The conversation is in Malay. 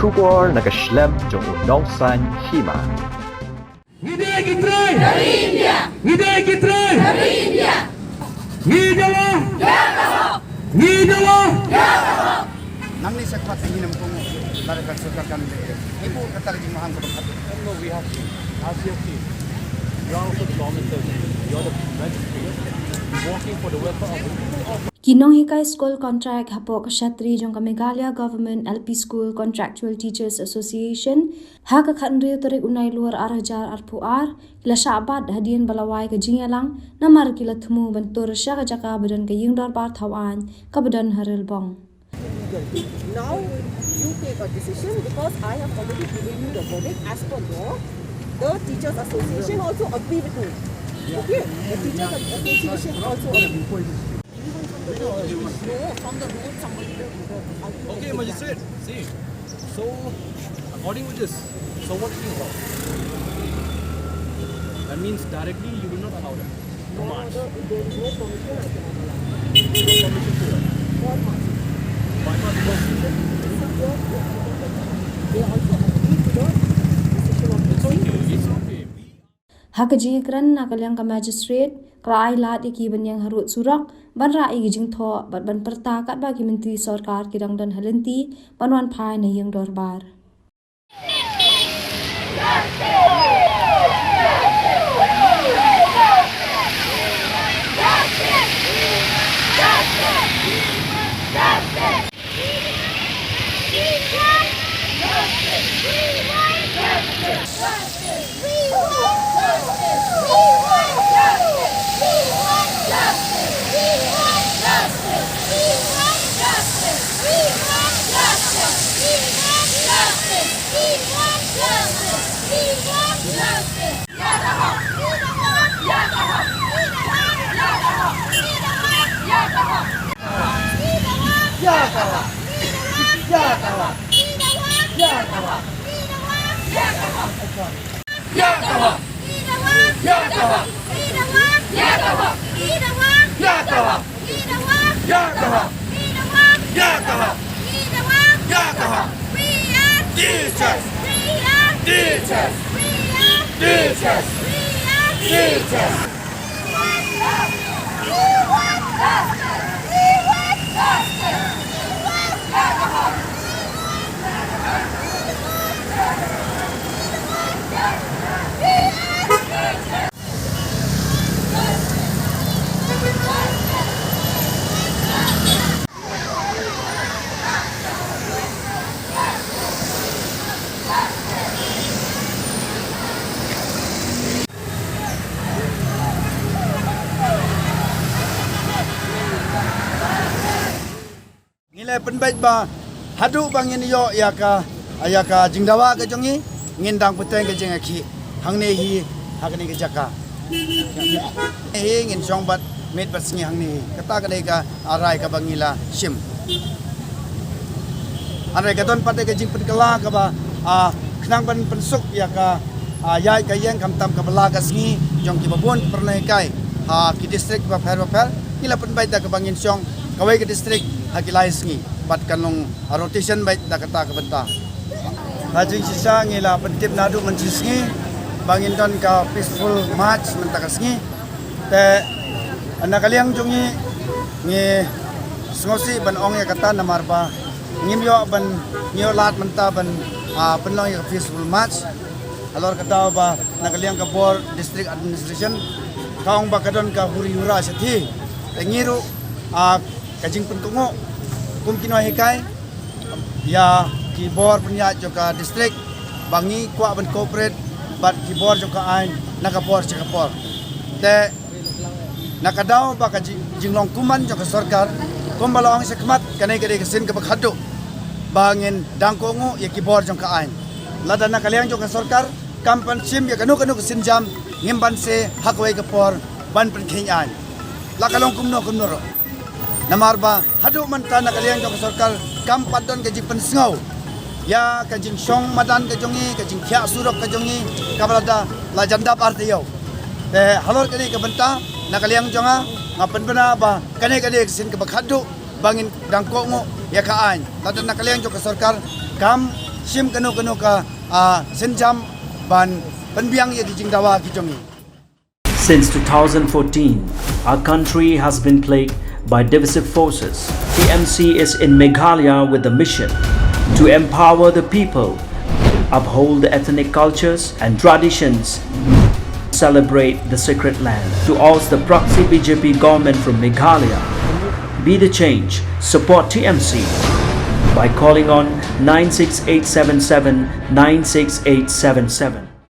Shubor nakaslem jong unongsan hima. Ngide Kitray dari India, Ngide Kitray dari India, Ngidawa Jakaho, Ngidawa Jakaho. Namni sakpat ini nampung dari surga kami. Ibu kata lagi mahang kebekat. No, we have to. As your team, you are also the government servant. You are the legislators working for the welfare of Kinong Hikai School Contract Hapo Kshatri jong ka Meghalaya Government LP School Contractual Teachers Association haka khandri tarik unai luar arajar arpuar kila syabad hadian balawai ke jingalang namar kila thmu bentur syaka jaka badan ke yingdor bar thawan ka badan haril bong. Now you take a decision because I have already given you the verdict as per law. The Teachers Association also agree with me. Okay, the Teachers Association also agree. No, from the road somebody will do that. Okay, magistrate. See, so according to this, so what is about? That means directly you will not allow them. No march. There is no permission I cannot allow. No permission to it. For march. Why not? Because They also agree to the decision of the it's okay. It's okay. Haka jingkran nakalyang ka magistrate krai lat iki banyang harut surak ban rai gijing tho bat ban perta kat bagi menteri sarkar kidang dan halenti banwan phai na yang dorbar. Nilai penbaik ba hadu bangin yo ya ka jingdawa ke jongi ngindang puteng ke jengaki hangne hi hakni ke jaka hi ngin songbat met basngi hangni kata ka ka arai ka bangila sim arai ka don pate ke jing penkala ka ba khnang ban pensuk ya ka yai ka yang kam tam ka bala ka sngi jong ki babon pernai kai ki district ba fer nilai penbaik da ka bangin song kawai ke district hakilai sngi bat kanong rotation baik da kata ka benta hajing sisa ngila pentip nadu mencisngi bangin don ka peaceful march mentaka sngi te anakaliang jungi ngi ngosi ban ong ya kata namar ba ngimyo ban ngio lat menta ban penlong ya peaceful march alor kata ba nakaliang ka board district administration kaong ba kadon ka huri-hura sethi ngiru kajing pentungo kum kino hekai ya kibor punya joka distrik bangi kwa ban corporate bat kibor joka ain nakapor chakapor te nakadaw ba ka jinglong kuman joka sarkar kumbalawang sekmat kanai kade kesin ke bakhado bangin dangkongo ya kibor joka ain lada nakaliang joka sarkar kampan sim ya kanu kesin jam ngimban se hakwai kapor ban pen khenyan lakalong kumno namar ba hadu manta nakaliang joka sarkar kampat don gaji pensngau ya kajing syong madan kajongi kajing khia surok kajongi kabalada la janda partiyo halor kani ka benta nakaliang jonga ngapen bena ba kani kani kesin ke bakhadu bangin dangko ngo ya kaan ladan nakaliang joka sarkar kam sim kanu ka senjam ban penbiang ye kijing dawa kijongi. Since 2014, our country has been plagued by divisive forces. TMC is in Meghalaya with the mission to empower the people, uphold the ethnic cultures and traditions, celebrate the sacred land. To oust the proxy BJP government from Meghalaya, be the change, support TMC by calling on 96877 96877.